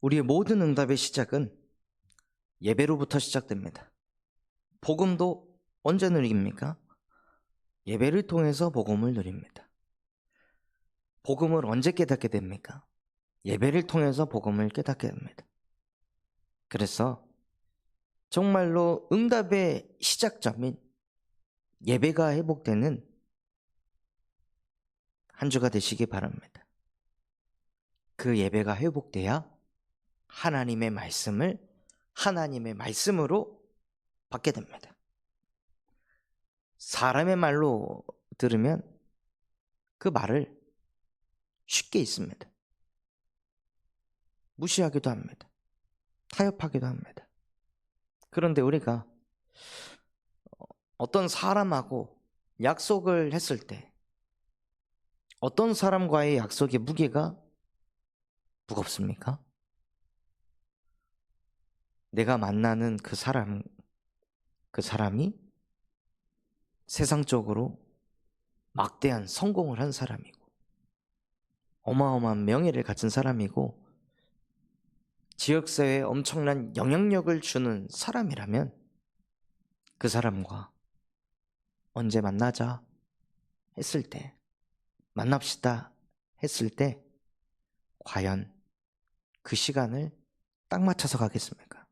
우리의 모든 응답의 시작은 예배로부터 시작됩니다. 복음도 언제 누립니까? 예배를 통해서 복음을 누립니다. 복음을 언제 깨닫게 됩니까? 예배를 통해서 복음을 깨닫게 됩니다. 그래서 정말로 응답의 시작점인 예배가 회복되는 한 주가 되시기 바랍니다. 그 예배가 회복돼야 하나님의 말씀으로 받게 됩니다. 사람의 말로 들으면 그 말을 쉽게 읽습니다. 무시하기도 합니다. 타협하기도 합니다. 그런데 우리가 어떤 사람하고 약속을 했을 때 어떤 사람과의 약속의 무게가 무겁습니까? 내가 만나는 그 사람이 세상적으로 막대한 성공을 한 사람이고 어마어마한 명예를 가진 사람이고 지역사회에 엄청난 영향력을 주는 사람이라면 그 사람과 언제 만나자 했을 때, 만납시다 했을 때 과연 그 시간을 딱 맞춰서 가겠습니까?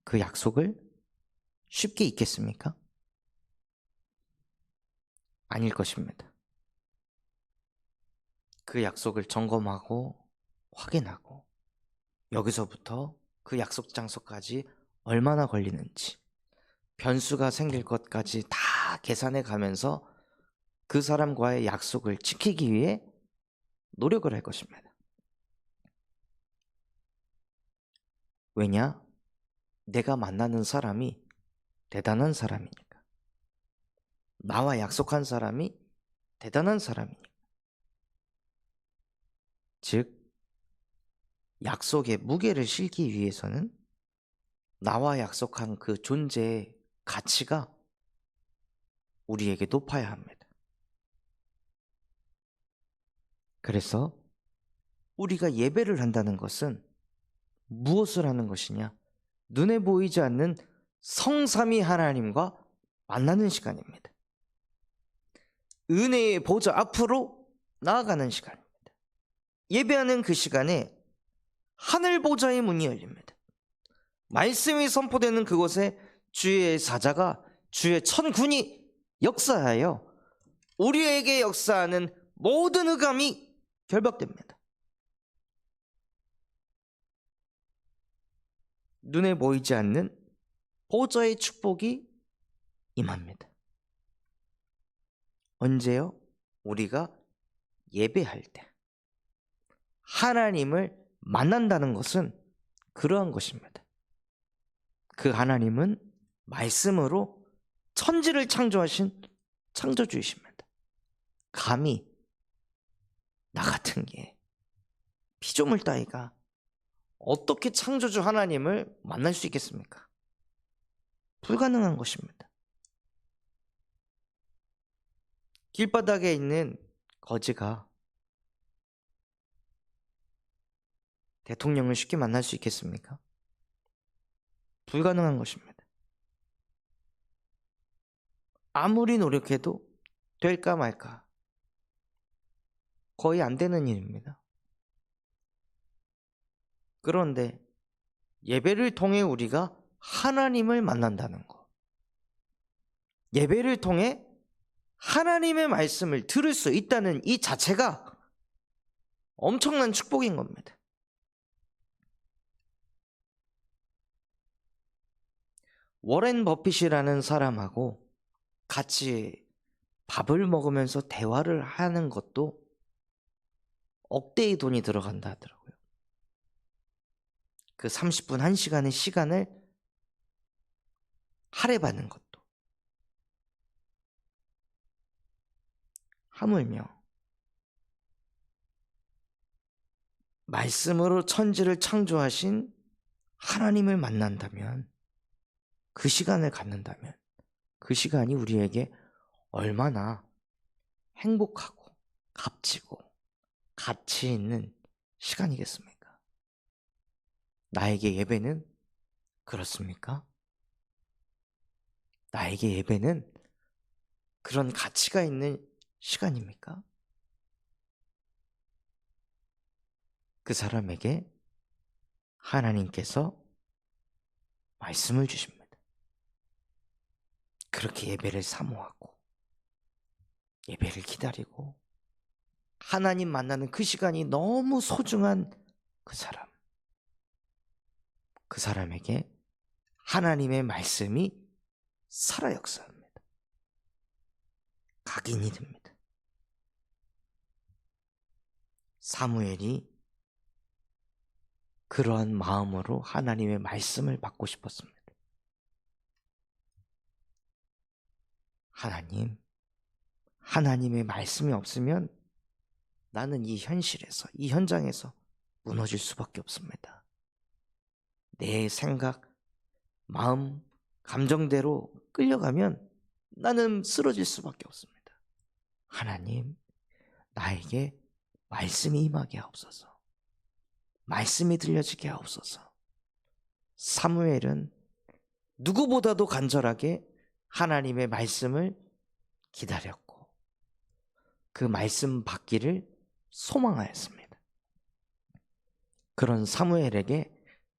그 약속을 쉽게 잊겠습니까? 아닐 것입니다. 그 약속을 점검하고 확인하고 여기서부터 그 약속 장소까지 얼마나 걸리는지 변수가 생길 것까지 다 계산해 가면서 그 사람과의 약속을 지키기 위해 노력을 할 것입니다. 왜냐? 내가 만나는 사람이 대단한 사람이니까. 나와 약속한 사람이 대단한 사람이니까. 즉, 약속의 무게를 실기 위해서는 나와 약속한 그 존재의 가치가 우리에게 높아야 합니다. 그래서 우리가 예배를 한다는 것은 무엇을 하는 것이냐? 눈에 보이지 않는 성삼위 하나님과 만나는 시간입니다. 은혜의 보좌 앞으로 나아가는 시간입니다. 예배하는 그 시간에 하늘 보좌의 문이 열립니다. 말씀이 선포되는 그곳에 주의 사자가 주의 천군이 역사하여 우리에게 역사하는 모든 흑암이 결박됩니다. 눈에 보이지 않는 보좌의 축복이 임합니다. 언제요? 우리가 예배할 때. 하나님을 만난다는 것은 그러한 것입니다. 그 하나님은 말씀으로 천지를 창조하신 창조주이십니다. 감히 나 같은 게 피조물 따위가 어떻게 창조주 하나님을 만날 수 있겠습니까? 불가능한 것입니다. 길바닥에 있는 거지가 대통령을 쉽게 만날 수 있겠습니까? 불가능한 것입니다. 아무리 노력해도 될까 말까 거의 안 되는 일입니다. 그런데 예배를 통해 우리가 하나님을 만난다는 것, 예배를 통해 하나님의 말씀을 들을 수 있다는 이 자체가 엄청난 축복인 겁니다. 워렌 버핏이라는 사람하고 같이 밥을 먹으면서 대화를 하는 것도 억대의 돈이 들어간다 하더라고요. 그 30분, 1시간의 시간을 할애받는 것도. 하물며 말씀으로 천지를 창조하신 하나님을 만난다면, 그 시간을 갖는다면 그 시간이 우리에게 얼마나 행복하고 값지고 가치 있는 시간이겠습니까? 나에게 예배는 그렇습니까? 나에게 예배는 그런 가치가 있는 시간입니까? 그 사람에게 하나님께서 말씀을 주십니다. 그렇게 예배를 사모하고 예배를 기다리고 하나님 만나는 그 시간이 너무 소중한 그 사람에게 하나님의 말씀이 살아 역사합니다. 각인이 됩니다. 사무엘이 그러한 마음으로 하나님의 말씀을 받고 싶었습니다. 하나님의 말씀이 없으면 나는 이 현실에서, 이 현장에서 무너질 수밖에 없습니다. 내 생각, 마음, 감정대로 끌려가면 나는 쓰러질 수밖에 없습니다. 하나님, 나에게 말씀이 임하게 하옵소서. 말씀이 들려지게 하옵소서. 사무엘은 누구보다도 간절하게 하나님의 말씀을 기다렸고 그 말씀 받기를 소망하였습니다. 그런 사무엘에게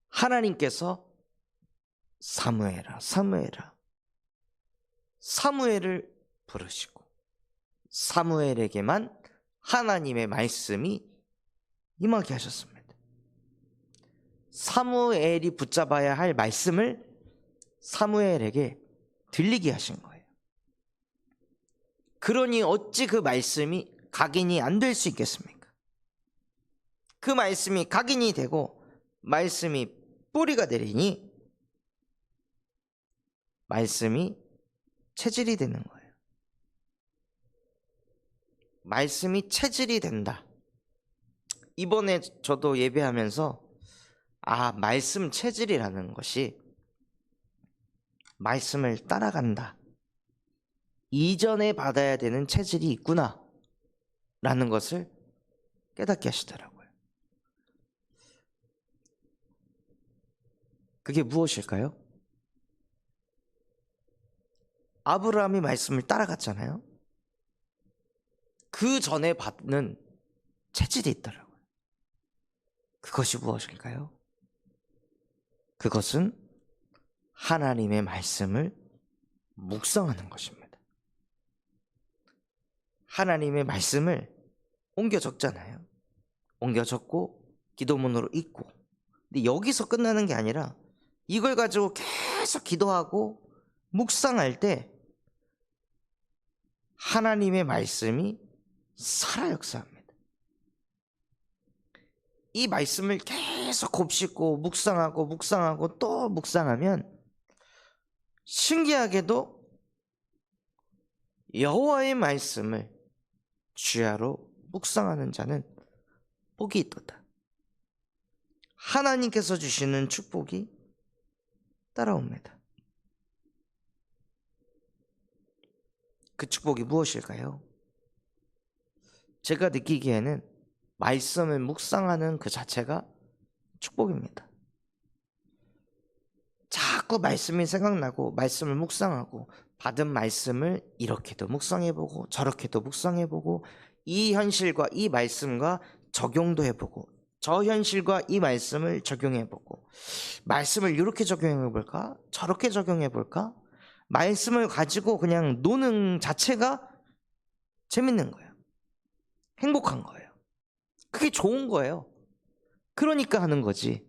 하나님께서 사무엘아, 사무엘아, 사무엘을 부르시고 사무엘에게만 하나님의 말씀이 임하게 하셨습니다. 사무엘이 붙잡아야 할 말씀을 사무엘에게 들리게 하신 거예요. 그러니 어찌 그 말씀이 각인이 안 될 수 있겠습니까? 그 말씀이 각인이 되고 말씀이 뿌리가 되리니 말씀이 체질이 되는 거예요. 말씀이 체질이 된다. 이번에 저도 예배하면서 말씀 체질이라는 것이 말씀을 따라간다. 이전에 받아야 되는 체질이 있구나 라는 것을 깨닫게 하시더라고요. 그게 무엇일까요? 아브라함이 말씀을 따라갔잖아요. 그 전에 받는 체질이 있더라고요. 그것이 무엇일까요? 그것은 하나님의 말씀을 묵상하는 것입니다. 하나님의 말씀을 옮겨 적잖아요. 옮겨 적고 기도문으로 읽고. 근데 여기서 끝나는 게 아니라 이걸 가지고 계속 기도하고 묵상할 때 하나님의 말씀이 살아 역사합니다. 이 말씀을 계속 곱씹고 묵상하고 또 묵상하면 신기하게도 여호와의 말씀을 주야로 묵상하는 자는 복이 있도다. 하나님께서 주시는 축복이 따라옵니다. 그 축복이 무엇일까요? 제가 느끼기에는 말씀을 묵상하는 그 자체가 축복입니다. 자꾸 말씀이 생각나고 말씀을 묵상하고 받은 말씀을 이렇게도 묵상해보고 저렇게도 묵상해보고 이 현실과 이 말씀과 적용도 해보고 저 현실과 이 말씀을 적용해보고 말씀을 이렇게 적용해볼까? 저렇게 적용해볼까? 말씀을 가지고 그냥 노는 자체가 재밌는 거예요. 행복한 거예요. 그게 좋은 거예요. 그러니까 하는 거지.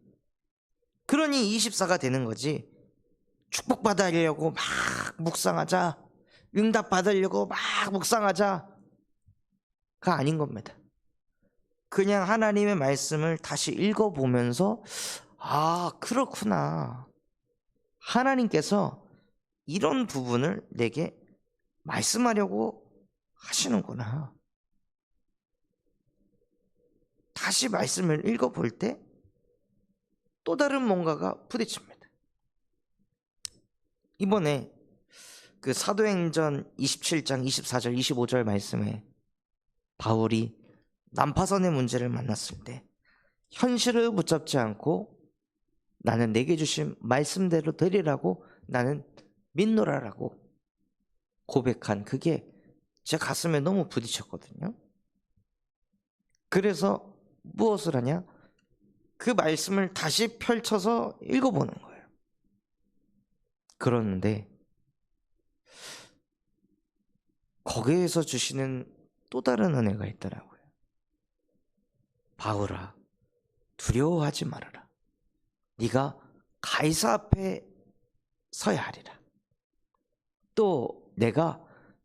그러니 24가 되는 거지. 축복받으려고 막 묵상하자. 응답 받으려고 막 묵상하자가 아닌 겁니다. 그냥 하나님의 말씀을 다시 읽어보면서 그렇구나. 하나님께서 이런 부분을 내게 말씀하려고 하시는구나. 다시 말씀을 읽어볼 때 또 다른 뭔가가 부딪힙니다. 이번에 그 사도행전 27장 24절 25절 말씀에 바울이 난파선의 문제를 만났을 때 현실을 붙잡지 않고 나는 내게 주신 말씀대로 되리라고 나는 믿노라라고 고백한 그게 제 가슴에 너무 부딪혔거든요. 그래서 무엇을 하냐? 그 말씀을 다시 펼쳐서 읽어보는 거예요. 그러는데 거기에서 주시는 또 다른 은혜가 있더라고요. 바울아, 두려워하지 말아라. 네가 가이사 앞에 서야 하리라. 또 내가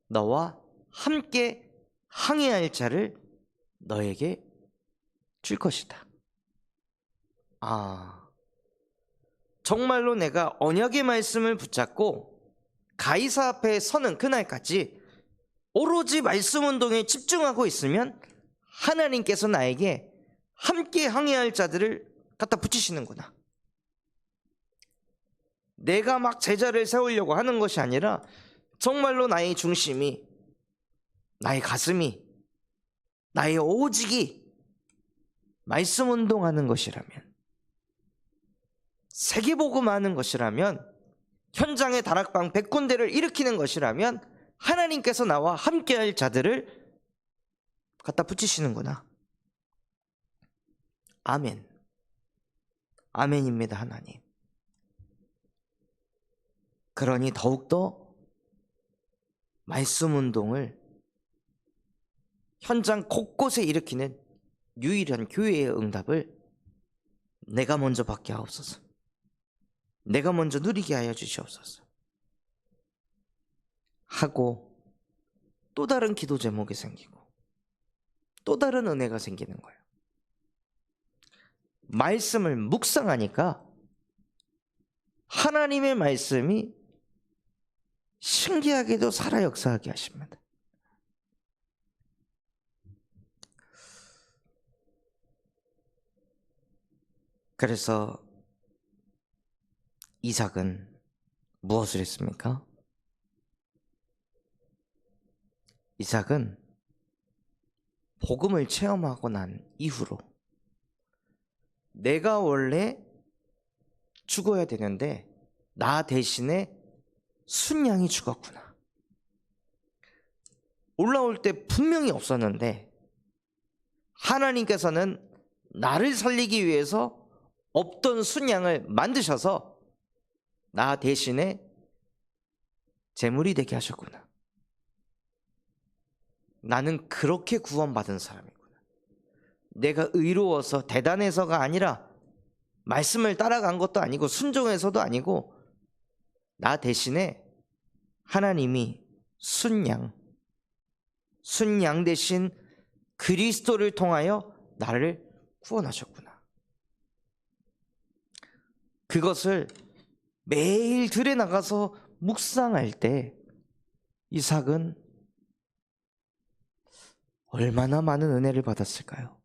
너와 함께 항해할 자를 너에게 줄 것이다. 정말로 내가 언약의 말씀을 붙잡고 가이사 앞에 서는 그날까지 오로지 말씀 운동에 집중하고 있으면 하나님께서 나에게 함께 항해할 자들을 갖다 붙이시는구나. 내가 막 제자를 세우려고 하는 것이 아니라 정말로 나의 중심이, 나의 가슴이, 나의 오직이 말씀 운동하는 것이라면, 세계복음하는 것이라면, 현장의 다락방 100군데를 일으키는 것이라면 하나님께서 나와 함께할 자들을 갖다 붙이시는구나. 아멘. 아멘입니다, 하나님. 그러니 더욱더 말씀 운동을 현장 곳곳에 일으키는 유일한 교회의 응답을 내가 먼저 받게 하옵소서. 내가 먼저 누리게 하여 주시옵소서. 하고 또 다른 기도 제목이 생기고 또 다른 은혜가 생기는 거예요. 말씀을 묵상하니까 하나님의 말씀이 신기하게도 살아 역사하게 하십니다. 그래서 이삭은 무엇을 했습니까? 이삭은 복음을 체험하고 난 이후로 내가 원래 죽어야 되는데 나 대신에 순양이 죽었구나. 올라올 때 분명히 없었는데 하나님께서는 나를 살리기 위해서 없던 순양을 만드셔서 나 대신에 제물이 되게 하셨구나. 나는 그렇게 구원받은 사람이구나. 내가 의로워서 대단해서가 아니라 말씀을 따라간 것도 아니고 순종해서도 아니고 나 대신에 하나님이 순양 대신 그리스도를 통하여 나를 구원하셨구나. 그것을 매일 들에 나가서 묵상할 때 이삭은 얼마나 많은 은혜를 받았을까요?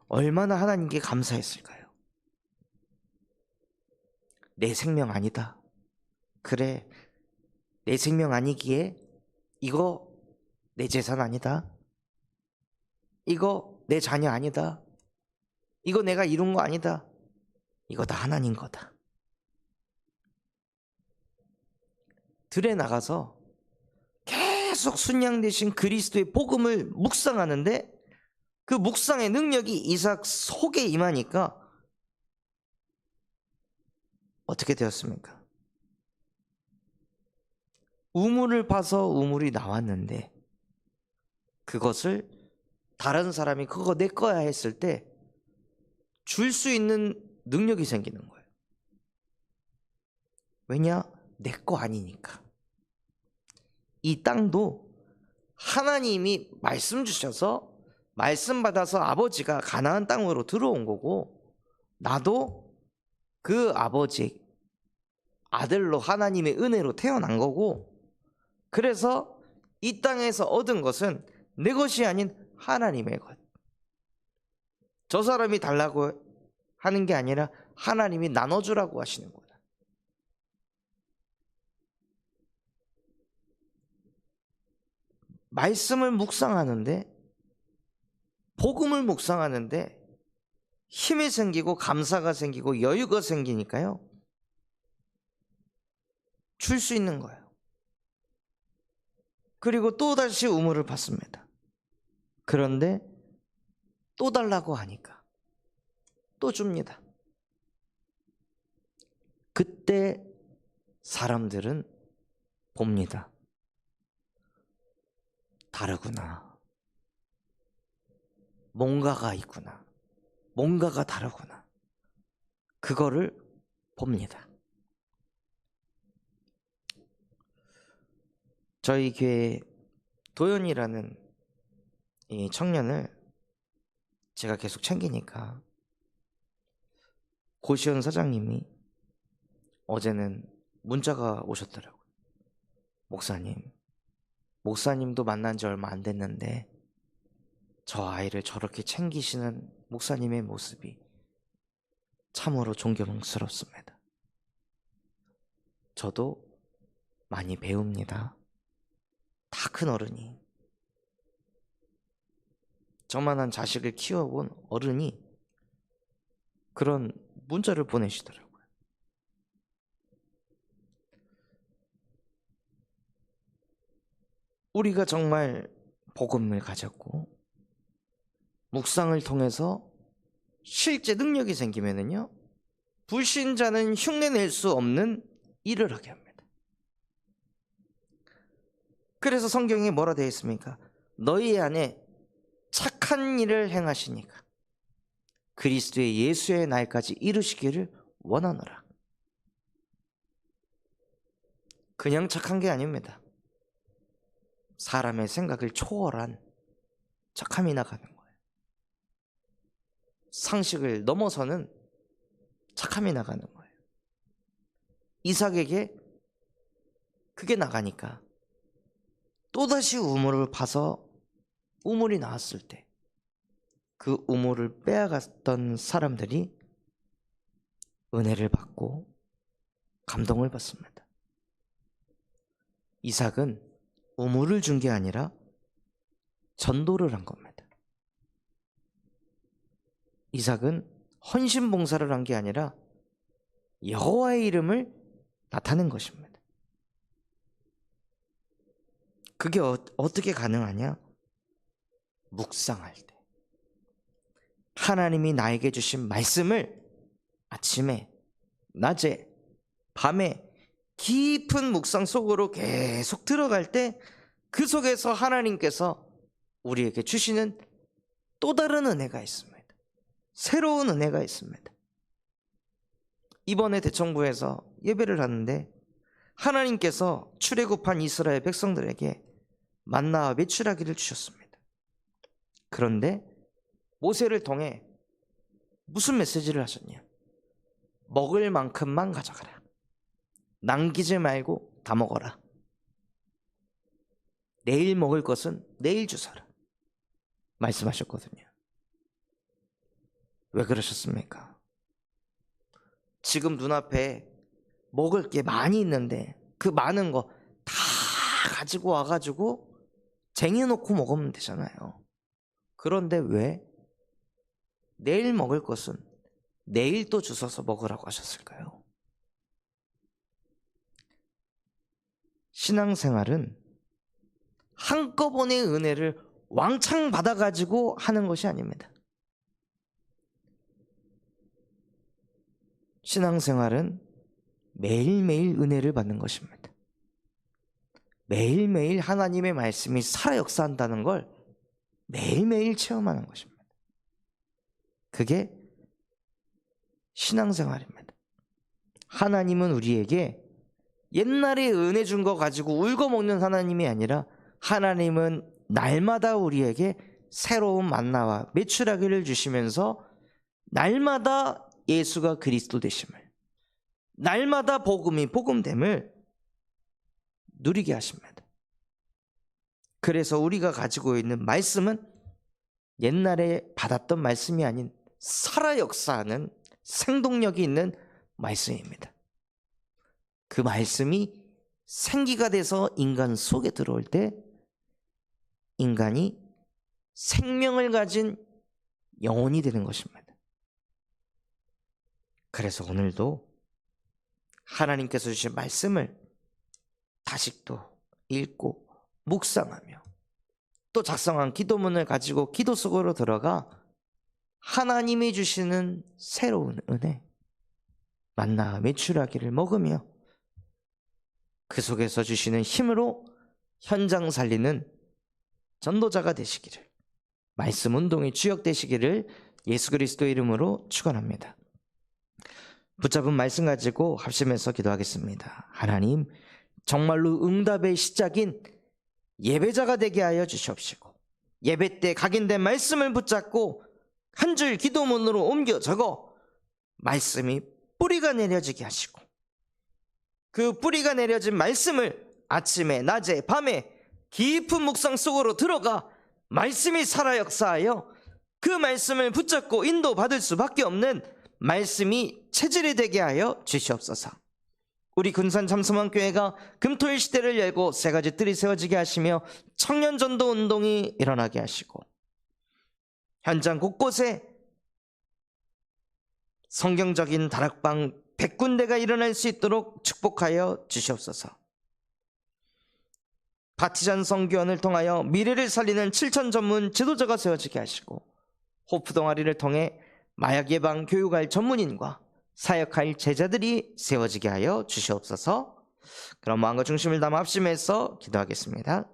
얼마나 하나님께 감사했을까요? 내 생명 아니다. 그래, 내 생명 아니기에 이거 내 재산 아니다. 이거 내 자녀 아니다. 이거 내가 이룬 거 아니다. 이거 다 하나님 거다. 들에 나가서 계속 순양 되신 그리스도의 복음을 묵상하는데 그 묵상의 능력이 이삭 속에 임하니까 어떻게 되었습니까? 우물을 파서 우물이 나왔는데 그것을 다른 사람이 그거 내 거야 했을 때 줄 수 있는 능력이 생기는 거예요. 왜냐? 내 거 아니니까. 이 땅도 하나님이 말씀 주셔서 말씀 받아서 아버지가 가나안 땅으로 들어온 거고 나도 그 아버지 아들로 하나님의 은혜로 태어난 거고 그래서 이 땅에서 얻은 것은 내 것이 아닌 하나님의 것. 저 사람이 달라고 하는 게 아니라 하나님이 나눠주라고 하시는 거다. 말씀을 묵상하는데 복음을 묵상하는데 힘이 생기고 감사가 생기고 여유가 생기니까요. 줄 수 있는 거예요. 그리고 또다시 우물을 받습니다. 그런데 또 달라고 하니까 또 줍니다. 그때 사람들은 봅니다. 다르구나. 뭔가가 있구나. 뭔가가 다르구나. 그거를 봅니다. 저희 교회 도연이라는 이 청년을 제가 계속 챙기니까 고시원 사장님이 어제는 문자가 오셨더라고요. 목사님도 만난 지 얼마 안 됐는데 저 아이를 저렇게 챙기시는 목사님의 모습이 참으로 존경스럽습니다. 저도 많이 배웁니다. 다 큰 어른이, 저만한 자식을 키워본 어른이 그런 문자를 보내시더라고요. 우리가 정말 복음을 가졌고 묵상을 통해서 실제 능력이 생기면은요, 불신자는 흉내낼 수 없는 일을 하게 합니다. 그래서 성경에 뭐라 되어 있습니까? 너희 안에 착한 일을 행하시니까 그리스도의 예수의 날까지 이루시기를 원하노라. 그냥 착한 게 아닙니다. 사람의 생각을 초월한 착함이 나가는 거예요. 상식을 넘어서는 착함이 나가는 거예요. 이삭에게 그게 나가니까 또다시 우물을 파서 우물이 나왔을 때 그 우물을 빼앗았던 사람들이 은혜를 받고 감동을 받습니다. 이삭은 우물을 준 게 아니라 전도를 한 겁니다. 이삭은 헌신봉사를 한 게 아니라 여호와의 이름을 나타낸 것입니다. 그게 어떻게 가능하냐? 묵상할 때 하나님이 나에게 주신 말씀을 아침에, 낮에, 밤에 깊은 묵상 속으로 계속 들어갈 때 그 속에서 하나님께서 우리에게 주시는 또 다른 은혜가 있습니다. 새로운 은혜가 있습니다. 이번에 대청부에서 예배를 하는데 하나님께서 출애굽한 이스라엘 백성들에게 만나와 메추라기를 주셨습니다. 그런데 모세를 통해 무슨 메시지를 하셨냐? 먹을 만큼만 가져가라. 남기지 말고 다 먹어라. 내일 먹을 것은 내일 주서라. 말씀하셨거든요. 왜 그러셨습니까? 지금 눈앞에 먹을 게 많이 있는데 그 많은 거 다 가지고 와가지고 쟁여놓고 먹으면 되잖아요. 그런데 왜 내일 먹을 것은 내일 또 주셔서 먹으라고 하셨을까요? 신앙생활은 한꺼번에 은혜를 왕창 받아가지고 하는 것이 아닙니다. 신앙생활은 매일매일 은혜를 받는 것입니다. 매일매일 하나님의 말씀이 살아 역사한다는 걸 매일매일 체험하는 것입니다. 그게 신앙생활입니다. 하나님은 우리에게 옛날에 은혜 준 거 가지고 울고 먹는 하나님이 아니라 하나님은 날마다 우리에게 새로운 만나와 메추라기를 주시면서 날마다 예수가 그리스도 되심을, 날마다 복음이 복음됨을 누리게 하십니다. 그래서 우리가 가지고 있는 말씀은 옛날에 받았던 말씀이 아닌 살아 역사하는 생동력이 있는 말씀입니다. 그 말씀이 생기가 돼서 인간 속에 들어올 때 인간이 생명을 가진 영혼이 되는 것입니다. 그래서 오늘도 하나님께서 주신 말씀을 다시 또 읽고 묵상하며 또 작성한 기도문을 가지고 기도 속으로 들어가 하나님이 주시는 새로운 은혜, 만나 메추라기를 먹으며 그 속에서 주시는 힘으로 현장 살리는 전도자가 되시기를, 말씀 운동의 주역 되시기를 예수 그리스도 이름으로 축원합니다. 붙잡은 말씀 가지고 합심해서 기도하겠습니다. 하나님, 정말로 응답의 시작인 예배자가 되게 하여 주시옵시고, 예배 때 각인된 말씀을 붙잡고 한 줄 기도문으로 옮겨 적어 말씀이 뿌리가 내려지게 하시고, 그 뿌리가 내려진 말씀을 아침에 낮에 밤에 깊은 묵상 속으로 들어가 말씀이 살아 역사하여 그 말씀을 붙잡고 인도받을 수밖에 없는 말씀이 체질이 되게 하여 주시옵소서. 우리 군산 잠수만교회가 금토일 시대를 열고 세 가지 뜰이 세워지게 하시며 청년 전도 운동이 일어나게 하시고, 현장 곳곳에 성경적인 다락방 100군데가 일어날 수 있도록 축복하여 주시옵소서. 바티잔 성교원을 통하여 미래를 살리는 7천 전문 지도자가 세워지게 하시고, 호프 동아리를 통해 마약 예방 교육할 전문인과 사역할 제자들이 세워지게 하여 주시옵소서. 그럼 마음과 중심을 담아 합심해서 기도하겠습니다.